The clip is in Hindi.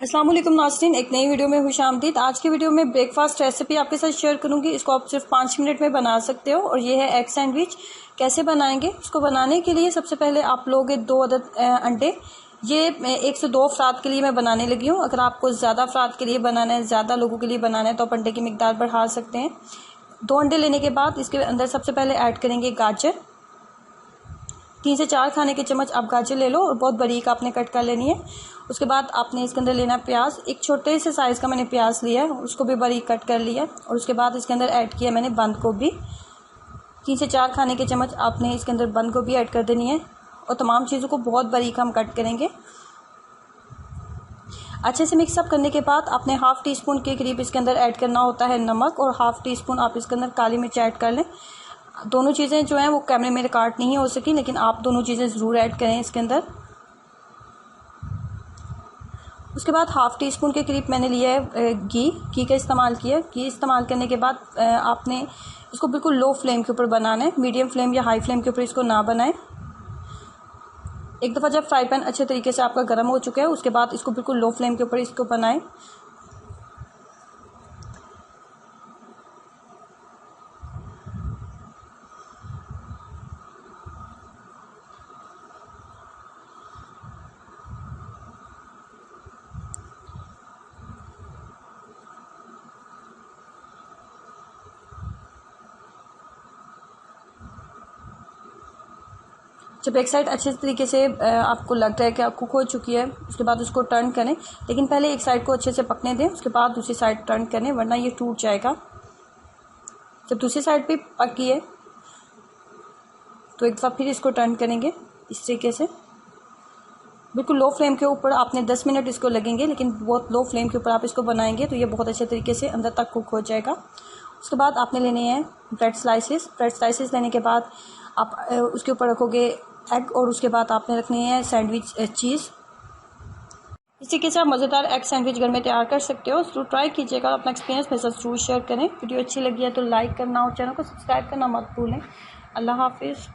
अस्सलाम वालेकुम नाज़रीन, एक नई वीडियो में खुशामदीद। आज की वीडियो में ब्रेकफास्ट रेसिपी आपके साथ शेयर करूंगी। इसको आप सिर्फ 5 मिनट में बना सकते हो और ये है एग सैंडविच। कैसे बनाएंगे? इसको बनाने के लिए सबसे पहले आप लोगे 2 अदद अंडे। ये 1 से 2 अफराद के लिए मैं बनाने लगी हूँ। अगर आपको ज़्यादा अफराद के लिए बनाना है, ज़्यादा लोगों के लिए बनाना है, तो आप अंडे की मिकदार बढ़ा सकते हैं। 2 अंडे लेने के बाद इसके अंदर सबसे पहले ऐड करेंगे गाजर। 3 से 4 खाने के चम्मच आप गाजर ले लो और बहुत बारीक आपने कट कर लेनी है। उसके बाद आपने इसके अंदर लेना प्याज। एक छोटे से साइज़ का मैंने प्याज लिया है, उसको भी बारीक कट कर लिया। और उसके बाद इसके अंदर ऐड किया मैंने बंद गोभी। 3 से 4 खाने के चम्मच आपने इसके अंदर बंद गोभी ऐड कर देनी है और तमाम चीज़ों को बहुत बारीक हम कट करेंगे। अच्छे से मिक्सअप करने के बाद आपने हाफ़ टी स्पून के करीब इसके अंदर ऐड करना होता है नमक, और हाफ़ टी स्पून आप इसके अंदर काली मिर्च ऐड कर लें। दोनों चीज़ें जो हैं वो कैमरे में रिकॉर्ड नहीं हो सकी, लेकिन आप दोनों चीज़ें ज़रूर ऐड करें इसके अंदर। उसके बाद हाफ़ टी स्पून के करीब मैंने लिया है घी का इस्तेमाल किया। घी इस्तेमाल करने के बाद आपने इसको बिल्कुल लो फ्लेम के ऊपर बनाना है। मीडियम फ्लेम या हाई फ्लेम के ऊपर इसको ना बनाएं। एक दफ़ा जब फ्राई पैन अच्छे तरीके से आपका गर्म हो चुका है, उसके बाद इसको बिल्कुल लो फ्लेम के ऊपर इसको बनाएं। जब एक साइड अच्छे तरीके से आपको लग रहा है कि कुक हो चुकी है, उसके बाद उसको टर्न करें। लेकिन पहले एक साइड को अच्छे से पकने दें, उसके बाद दूसरी साइड टर्न करें, वरना ये टूट जाएगा। जब दूसरी साइड भी पकी है तो एक दफ़ा फिर इसको टर्न करेंगे इस तरीके से। बिल्कुल लो फ्लेम के ऊपर आपने 10 मिनट इसको लगेंगे, लेकिन बहुत लो फ्लेम के ऊपर आप इसको बनाएंगे तो ये बहुत अच्छे तरीके से अंदर तक कुक हो जाएगा। उसके बाद आपने लेने हैं ब्रेड स्लाइसेस लेने के बाद आप उसके ऊपर रखोगे एग, और उसके बाद आपने रखनी है सैंडविच चीज़। इस तरीके से आप मज़ेदार एग सैंडविच घर में तैयार कर सकते हो। ज़रूर ट्राई कीजिएगा, अपना एक्सपीरियंस मेरे साथ ज़रूर शेयर करें। वीडियो अच्छी लगी है तो लाइक करना और चैनल को सब्सक्राइब करना मत भूलें। अल्लाह हाफिज़।